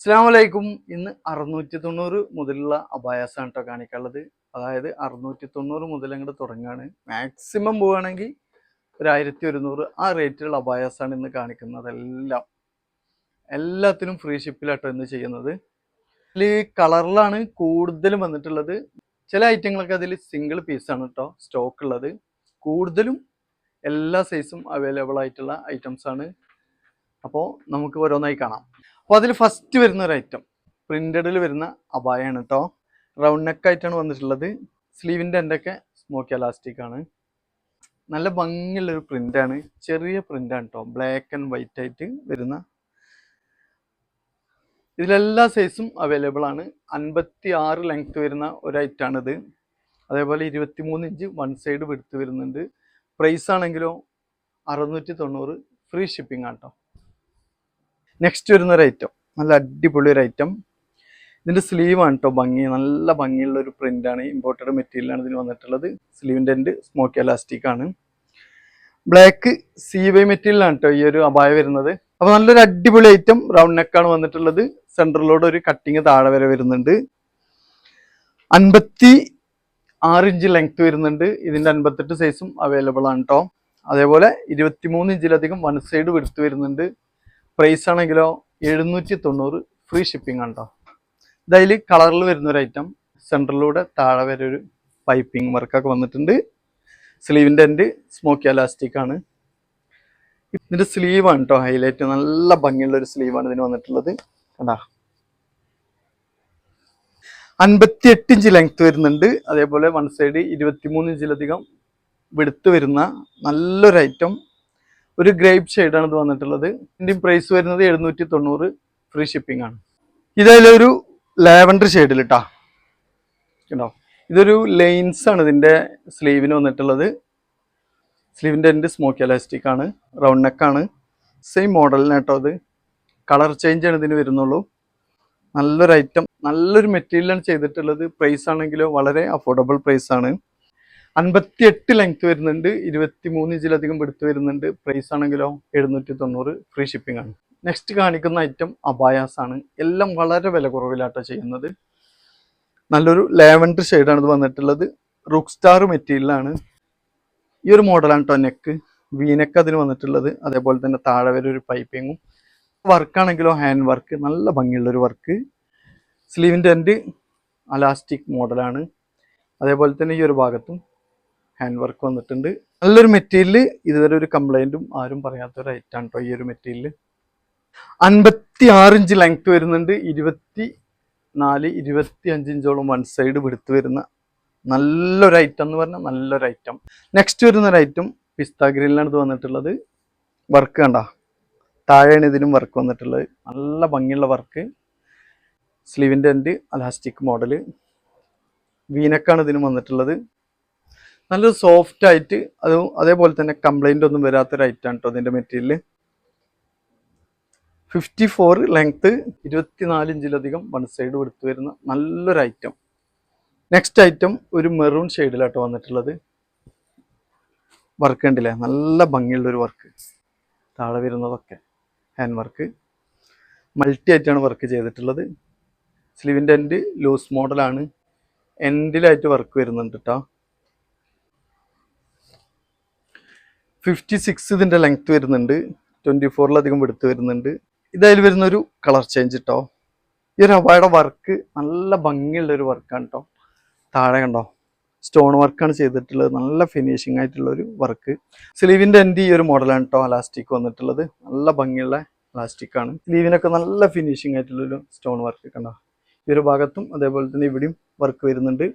അസ്സലാമലൈക്കും. ഇന്ന് 690 മുതലുള്ള അബായാസാണ് കേട്ടോ കാണിക്കാനുള്ളത്. അതായത് 690 മുതൽ അങ്ങോട്ട് തുടങ്ങുകയാണ്. മാക്സിമം പോവുകയാണെങ്കിൽ ഒരു 1100 ആ റേറ്റിലുള്ള അബായാസാണ് ഇന്ന് കാണിക്കുന്നത്. എല്ലാത്തിനും ഫ്രീ ഷിപ്പിലാട്ടോ ഇന്ന് ചെയ്യുന്നത്. ഇതിൽ കളറിലാണ് കൂടുതലും വന്നിട്ടുള്ളത്. ചില ഐറ്റങ്ങളൊക്കെ അതിൽ സിംഗിൾ പീസാണ് കേട്ടോ സ്റ്റോക്ക് ഉള്ളത്. കൂടുതലും എല്ലാ സൈസും അവൈലബിൾ ആയിട്ടുള്ള ഐറ്റംസ് ആണ്. അപ്പോൾ നമുക്ക് ഓരോന്നായി കാണാം. അപ്പോൾ അതിൽ ഫസ്റ്റ് വരുന്ന ഒരു ഐറ്റം പ്രിന്റഡിൽ വരുന്ന അബായാണ് കേട്ടോ. റൗണ്ട് നെക്ക് ആയിട്ടാണ് വന്നിട്ടുള്ളത്. സ്ലീവിൻ്റെ എൻ്റെയൊക്കെ സ്മോക്കി എലാസ്റ്റിക് ആണ്. നല്ല ഭംഗിയുള്ളൊരു പ്രിൻ്റാണ്. ചെറിയ പ്രിൻ്റാണ് കേട്ടോ. ബ്ലാക്ക് ആൻഡ് വൈറ്റ് ആയിട്ട് വരുന്ന. ഇതിലെല്ലാ സൈസും അവൈലബിൾ ആണ്. 56 ലെങ്ത് വരുന്ന ഒരു ഐറ്റാണിത്. അതേപോലെ 23 ഇഞ്ച് വൺ സൈഡ് വിടുത്ത് വരുന്നുണ്ട്. പ്രൈസ് ആണെങ്കിലോ 690 ഫ്രീ ഷിപ്പിംഗ് ആണ് കേട്ടോ. നെക്സ്റ്റ് വരുന്ന ഒരു ഐറ്റം നല്ല അടിപൊളി ഒരു ഐറ്റം. ഇതിൻ്റെ സ്ലീവാണ് കേട്ടോ ഭംഗി. നല്ല ഭംഗിയുള്ള ഒരു പ്രിൻ്റാണ്. ഇമ്പോർട്ടഡ് മെറ്റീരിയലാണ് ഇതിന് വന്നിട്ടുള്ളത്. സ്ലീവിൻ്റെ എൻഡ് സ്മോക്കി എലാസ്റ്റിക് ആണ്. ബ്ലാക്ക് CY മെറ്റീരിയലാണ് കേട്ടോ ഈ ഒരു അബായ വരുന്നത്. അപ്പോൾ നല്ലൊരു അടിപൊളി ഐറ്റം. റൗണ്ട് നെക്കാണ് വന്നിട്ടുള്ളത്. സെൻറ്ററിലൂടെ ഒരു കട്ടിങ് താഴെ വരെ വരുന്നുണ്ട്. 56 ഇഞ്ച് ലെങ്ത് വരുന്നുണ്ട്. ഇതിൻ്റെ 58 സൈസും അവൈലബിൾ ആണ് കേട്ടോ. അതേപോലെ 23 ഇഞ്ചിലധികം വൺ സൈഡ് വിടുത്ത് വരുന്നുണ്ട്. പ്രൈസ് ആണെങ്കിലോ 790 ഫ്രീ ഷിപ്പിംഗ് ആണ് കേട്ടോ. ഇതതിൽ കളറിൽ വരുന്നൊരു ഐറ്റം. സെൻറ്ററിലൂടെ താഴെ വരെ ഒരു പൈപ്പിംഗ് വർക്കൊക്കെ വന്നിട്ടുണ്ട്. സ്ലീവിൻ്റെ എൻഡ് സ്മോക്കി എലാസ്റ്റിക് ആണ്. ഇതിൻ്റെ സ്ലീവാണ് കേട്ടോ ഹൈലൈറ്റ്. നല്ല ഭംഗിയുള്ളൊരു സ്ലീവാണ് ഇതിന് വന്നിട്ടുള്ളത്. കണ്ടാ 58 ഇഞ്ച് ലെങ്ത് വരുന്നുണ്ട്. അതേപോലെ വൺ സൈഡ് 23 ഇഞ്ചിലധികം വിടുത്ത് വരുന്ന നല്ലൊരു ഐറ്റം. ഒരു ഗ്രേപ്പ് ഷെയ്ഡാണ് ഇത് വന്നിട്ടുള്ളത്. ഇതിൻ്റെ പ്രൈസ് വരുന്നത് 790 ഫ്രീ ഷിപ്പിംഗ് ആണ്. ഇതൊരു ലാവൻഡർ ഷെയ്ഡിൽ കേട്ടോ. കേട്ടോ ഇതൊരു ലൈൻസ് ആണ് ഇതിൻ്റെ സ്ലീവിന് വന്നിട്ടുള്ളത്. സ്ലീവിൻ്റെ എൻഡ് സ്മോക്കി എലാസ്റ്റിക് ആണ്. റൗണ്ട് നെക്കാണ്. സെയിം മോഡലിന് കേട്ടോ. അത് കളർ ചേഞ്ച് ആണ് ഇതിന് വരുന്നുള്ളൂ. നല്ലൊരു ഐറ്റം. നല്ലൊരു മെറ്റീരിയലാണ് ചെയ്തിട്ടുള്ളത്. പ്രൈസ് ആണെങ്കിലോ വളരെ അഫോർഡബിൾ പ്രൈസ് ആണ്. 58 ലെങ്ത് വരുന്നുണ്ട്. 23 ഇഞ്ചിലധികം എടുത്ത് വരുന്നുണ്ട്. പ്രൈസ് ആണെങ്കിലോ 790 ഫ്രീ ഷിപ്പിംഗ് ആണ്. നെക്സ്റ്റ് കാണിക്കുന്ന ഐറ്റം അബായാസ് ആണ്. എല്ലാം വളരെ വില കുറവിലാട്ടോ ചെയ്യുന്നത്. നല്ലൊരു ലാവൻഡർ ഷെയ്ഡാണ് ഇത് വന്നിട്ടുള്ളത്. റൂക്ക് സ്റ്റാർ മെറ്റീരിയലാണ്. ഈ ഒരു മോഡലാണ് കേട്ടോ നെക്ക്. വീനെക്ക് അതിന് വന്നിട്ടുള്ളത്. അതേപോലെ തന്നെ താഴെ വരെ ഒരു പൈപ്പിങ്ങും. വർക്കാണെങ്കിലോ ഹാൻഡ് വർക്ക്. നല്ല ഭംഗിയുള്ളൊരു വർക്ക്. സ്ലീവിൻ്റെ എൻഡ് അലാസ്റ്റിക് മോഡലാണ്. അതേപോലെ തന്നെ ഈ ഒരു ഭാഗത്തും ഹാൻഡ് വർക്ക് വന്നിട്ടുണ്ട്. നല്ലൊരു മെറ്റീരിയൽ. ഇതുവരെ ഒരു കംപ്ലൈൻറ്റും ആരും പറയാത്തൊരു ഐറ്റാണ് കേട്ടോ ഈ ഒരു മെറ്റീരിയൽ. 56 ഇഞ്ച് ലെങ്ത് വരുന്നുണ്ട്. 24-25 ഇഞ്ചോളം വൺ സൈഡ് വിടുത്ത് വരുന്ന നല്ലൊരു ഐറ്റം എന്ന് പറഞ്ഞാൽ നല്ലൊരു ഐറ്റം. നെക്സ്റ്റ് വരുന്നൊരു ഐറ്റം പിസ്ത ഗ്രീനിലാണ് ഇത് വന്നിട്ടുള്ളത്. വർക്ക് കണ്ട താഴെയാണ് ഇതിനും വർക്ക് വന്നിട്ടുള്ളത്. നല്ല ഭംഗിയുള്ള വർക്ക്. സ്ലീവിൻ്റെ എൻഡ് അലാസ്റ്റിക് മോഡല്. വീനക്കാണ് ഇതിനും വന്നിട്ടുള്ളത്. നല്ലൊരു സോഫ്റ്റ് ആയിട്ട് അതേപോലെ തന്നെ കംപ്ലൈൻ്റ് ഒന്നും വരാത്തൊരു ഐറ്റാണ് കേട്ടോ അതിൻ്റെ മെറ്റീരിയൽ. 54 ലെങ്ത്ത് 24 ഇഞ്ചിലധികം വൺ സൈഡ് എടുത്ത് വരുന്ന നല്ലൊരു ഐറ്റം. നെക്സ്റ്റ് ഐറ്റം ഒരു മെറൂൺ ഷെയ്ഡിലാട്ടോ വന്നിട്ടുള്ളത്. വർക്ക് കണ്ടില്ലേ? നല്ല ഭംഗിയുള്ളൊരു വർക്ക്. താഴെ വരുന്നതൊക്കെ ഹാൻഡ് വർക്ക്. മൾട്ടി ആയിട്ടാണ് വർക്ക് ചെയ്തിട്ടുള്ളത്. സ്ലീവിൻ്റെ എൻഡ് ലൂസ് മോഡലാണ്. എൻഡിലായിട്ട് വർക്ക് വരുന്നുണ്ട് കേട്ടോ. 56 ഇതിൻ്റെ ലെങ്ത്ത് വരുന്നുണ്ട്. 24-ലധികം എടുത്ത് വരുന്നുണ്ട്. ഇതതിൽ വരുന്നൊരു കളർ ചേഞ്ച് കേട്ടോ. ഈ ഒരു അബായുടെ വർക്ക് നല്ല ഭംഗിയുള്ളൊരു വർക്കാണ് കേട്ടോ. താഴെ കണ്ടോ സ്റ്റോൺ വർക്കാണ് ചെയ്തിട്ടുള്ളത്. നല്ല ഫിനിഷിംഗ് ആയിട്ടുള്ളൊരു വർക്ക്. സ്ലീവിൻ്റെ എൻഡ് ഈ ഒരു മോഡലാണ് കേട്ടോ അലാസ്റ്റിക് വന്നിട്ടുള്ളത്. നല്ല ഭംഗിയുള്ള അലാസ്റ്റിക് ആണ്. സ്ലീവിനൊക്കെ നല്ല ഫിനിഷിംഗ് ആയിട്ടുള്ളൊരു സ്റ്റോൺ വർക്ക് കണ്ടോ. ഈ ഒരു ഭാഗത്തും അതേപോലെ തന്നെ ഇവിടെയും വർക്ക് വരുന്നുണ്ട്.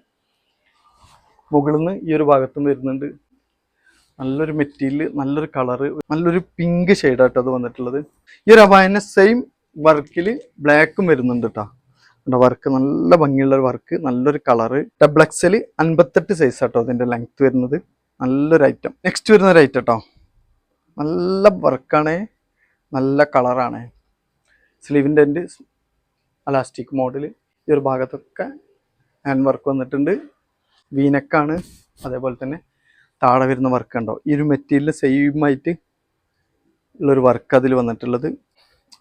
മുകളിൽ നിന്ന് ഈ ഒരു ഭാഗത്തും വരുന്നുണ്ട്. നല്ലൊരു മെറ്റീരിയൽ. നല്ലൊരു കളറ്. നല്ലൊരു പിങ്ക് ഷെയ്ഡാട്ടോ അത് വന്നിട്ടുള്ളത്. ഈ ഒരു അബായൻ്റെ സെയിം വർക്കിൽ ബ്ലാക്കും വരുന്നുണ്ട് കേട്ടോ. വർക്ക് നല്ല ഭംഗിയുള്ള വർക്ക്. നല്ലൊരു കളറ്. ഡബിൾ XL 58 സൈസ് ആട്ടോ അതിൻ്റെ ലെങ്ത് വരുന്നത്. നല്ലൊരു ഐറ്റം. നെക്സ്റ്റ് വരുന്നൊരു ഐറ്റം കേട്ടോ. നല്ല വർക്കാണ്. നല്ല കളറാണ്. സ്ലീവിൻ്റെ എൻഡ് അലാസ്റ്റിക് മോഡൽ. ഈ ഒരു ഭാഗത്തൊക്കെ ഹാൻഡ് വർക്ക് വന്നിട്ടുണ്ട്. വീനക്കാണ്. അതേപോലെ തന്നെ താഴെ വരുന്ന വർക്ക് ഉണ്ടോ. ഈ ഒരു മെറ്റീരിയൽ സെയിം ആയിട്ട് ഉള്ളൊരു വർക്ക് അതിൽ വന്നിട്ടുള്ളത്.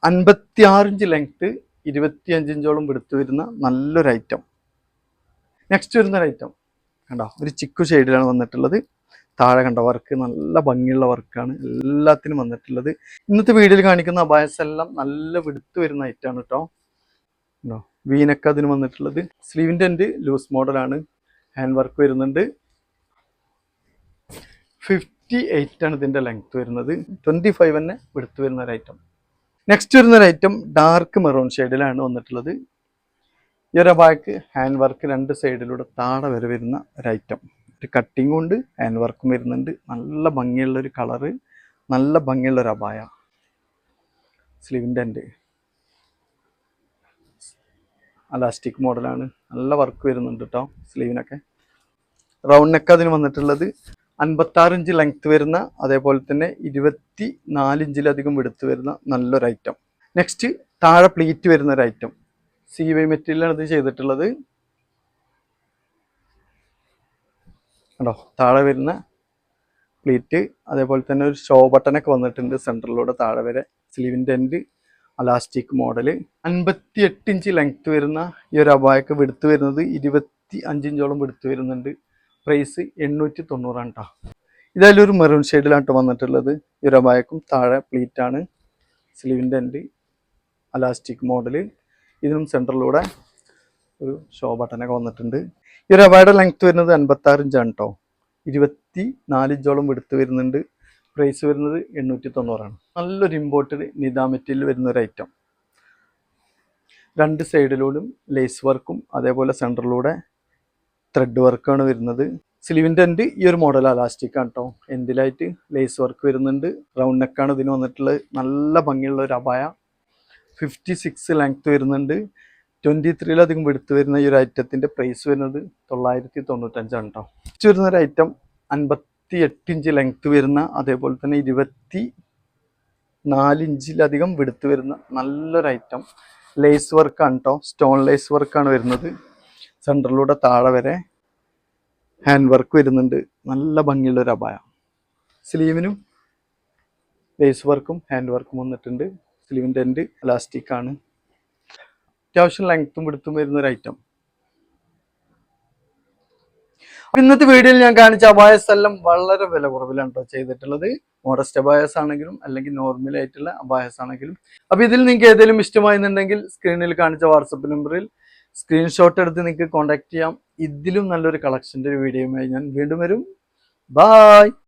56 ഇഞ്ച് ലെങ്ത്ത് 25 ഇഞ്ചോളം എടുത്തു വരുന്ന നല്ലൊരു ഐറ്റം. നെക്സ്റ്റ് വരുന്ന ഒരു ഐറ്റം കണ്ടോ, ഒരു ചിക്കു ഷെയ്ഡിലാണ് വന്നിട്ടുള്ളത്. താഴെ കണ്ട വർക്ക് നല്ല ഭംഗിയുള്ള വർക്കാണ് എല്ലാത്തിനും വന്നിട്ടുള്ളത്. ഇന്നത്തെ വീഡിയോയിൽ കാണിക്കുന്ന അബായസ് എല്ലാം നല്ല വെടുത്ത് വരുന്ന ഐറ്റാണ് കേട്ടോ. ഉണ്ടോ, വീനൊക്കെ അതിന് വന്നിട്ടുള്ളത്. സ്ലീവിൻ്റെ എൻഡ് ലൂസ് മോഡലാണ്, ഹാൻഡ് വർക്ക് വരുന്നുണ്ട്. 58 ആണ് ഇതിൻ്റെ ലെങ്ത് വരുന്നത്, 25 തന്നെ വെടുത്ത് വരുന്ന ഒരു ഐറ്റം. നെക്സ്റ്റ് വരുന്ന ഒരു ഐറ്റം ഡാർക്ക് മെറൂൺ ഷെയ്ഡിലാണ് വന്നിട്ടുള്ളത്. ഈ ഒരു അബായക്ക് ഹാൻഡ് വർക്ക് രണ്ട് സൈഡിലൂടെ താഴെ വരെ വരുന്ന ഒരു ഐറ്റം. ഒരു കട്ടിങ് കൊണ്ട് ഹാൻഡ് വർക്കും വരുന്നുണ്ട്. നല്ല ഭംഗിയുള്ളൊരു കളറ്, നല്ല ഭംഗിയുള്ളൊരു അബായ. സ്ലീവിൻ്റെ എൻഡ് അലാസ്റ്റിക് മോഡലാണ്, നല്ല വർക്ക് വരുന്നുണ്ട് കേട്ടോ സ്ലീവിനൊക്കെ. റൗണ്ട് നെക്ക് അതിന് വന്നിട്ടുള്ളത് 56 ഇഞ്ച് ലെങ്ത് വരുന്ന, അതേപോലെ തന്നെ 24 ഇഞ്ചിലധികം വെടുത്ത് വരുന്ന നല്ലൊരു ഐറ്റം. നെക്സ്റ്റ് താഴെ പ്ലീറ്റ് വരുന്ന ഒരു ഐറ്റം, CY മെറ്റീരിയലാണ് ഇത് ചെയ്തിട്ടുള്ളത്. കണ്ടോ, താഴെ വരുന്ന പ്ലീറ്റ്, അതേപോലെ തന്നെ ഒരു ഷോ ബട്ടനൊക്കെ വന്നിട്ടുണ്ട് സെൻറ്ററിലൂടെ താഴെ വരെ. സ്ലീവിൻ്റെ end elastic model. 58 inch length വരുന്ന ഈ ഒരു അബായക്ക് വെടുത്ത് വരുന്നത് 25 ഇഞ്ചോളം വെടുത്ത് വരുന്നുണ്ട്. പ്രൈസ് 890 കേട്ടോ. ഇതായാലും ഒരു മെറൂൺ ഷെയ്ഡിലാണ് കേട്ടോ വന്നിട്ടുള്ളത്. ഈ ഒരു അബായക്കും താഴെ പ്ലീറ്റാണ്. സ്ലീവിൻ്റെ എൻഡ് അലാസ്റ്റിക് മോഡല്, ഇതിനും സെൻറ്ററിലൂടെ ഒരു ഷോ ബട്ടനൊക്കെ വന്നിട്ടുണ്ട്. ഈ ഒരു അബായയുടെ ലെങ്ത് വരുന്നത് 56 ഇഞ്ചാണ് കേട്ടോ. 24 ഇഞ്ചോളം വെടുത്ത് വരുന്നുണ്ട്. പ്രൈസ് വരുന്നത് 890. നല്ലൊരു ഇമ്പോർട്ടഡ് നിദാ മെറ്റീരിയൽ വരുന്ന ഒരു ഐറ്റം. രണ്ട് സൈഡിലൂടെയും ലേസ് വർക്കും അതേപോലെ സെൻറ്ററിലൂടെ ത്രെഡ് വർക്കാണ് വരുന്നത്. സ്ലീവിൻ്റെ എൻഡ് ഈ ഒരു മോഡൽ അലാസ്റ്റിക് ആണ് കേട്ടോ. എൻഡിലായിട്ട് ലേസ് വർക്ക് വരുന്നുണ്ട്. റൗണ്ട് നെക്കാണ് ഇതിന് വന്നിട്ടുള്ളത്. നല്ല ഭംഗിയുള്ള ഒരു അബായ. 56 ലെങ്ത് വരുന്നുണ്ട്. 23ലധികം വെടുത്ത് വരുന്ന ഈ ഒരു ഐറ്റത്തിൻ്റെ പ്രൈസ് വരുന്നത് 995 കേട്ടോ. വരുന്ന ഒരു ഐറ്റം 58 ഇഞ്ച് ലെങ്ത് വരുന്ന, അതേപോലെ തന്നെ 24 ഇഞ്ചിലധികം വെടുത്ത് വരുന്ന നല്ലൊരു ഐറ്റം. ലേസ് വർക്കാണ് കേട്ടോ, സ്റ്റോൺ ലേസ് വർക്കാണ് വരുന്നത്. സെൻറ്ററിലൂടെ താഴെ വരെ ഹാൻഡ് വർക്ക് വരുന്നുണ്ട്. നല്ല ഭംഗിയുള്ളൊരു അബായ. സ്ലീവിനും ലേസ് വർക്കും ഹാൻഡ് വർക്കും വന്നിട്ടുണ്ട്. സ്ലീവിൻ്റെ എൻഡ് ഇലാസ്റ്റിക് ആണ്. അത്യാവശ്യം ലെങ്ത്തും വെടുത്തും വരുന്ന ഒരു ഐറ്റം. ഇന്നത്തെ വീഡിയോയിൽ ഞാൻ കാണിച്ച അബായസ് എല്ലാം വളരെ വില കുറവിലാണ് കേട്ടോ ചെയ്തിട്ടുള്ളത്. മോഡസ്റ്റ് അബായസ് ആണെങ്കിലും അല്ലെങ്കിൽ നോർമൽ ആയിട്ടുള്ള അബായസ് ആണെങ്കിലും. അപ്പൊ ഇതിൽ നിങ്ങൾക്ക് ഏതെങ്കിലും ഇഷ്ടമായിരുന്നുണ്ടെങ്കിൽ സ്ക്രീനിൽ കാണിച്ച വാട്സപ്പ് നമ്പറിൽ സ്ക്രീൻഷോട്ട് എടുത്ത് നിങ്ങൾക്ക് കോൺടാക്ട് ചെയ്യാം. ഇതിലും നല്ലൊരു കളക്ഷൻ്റെ ഒരു വീഡിയോയുമായി ഞാൻ വീണ്ടും വരും. ബായ്.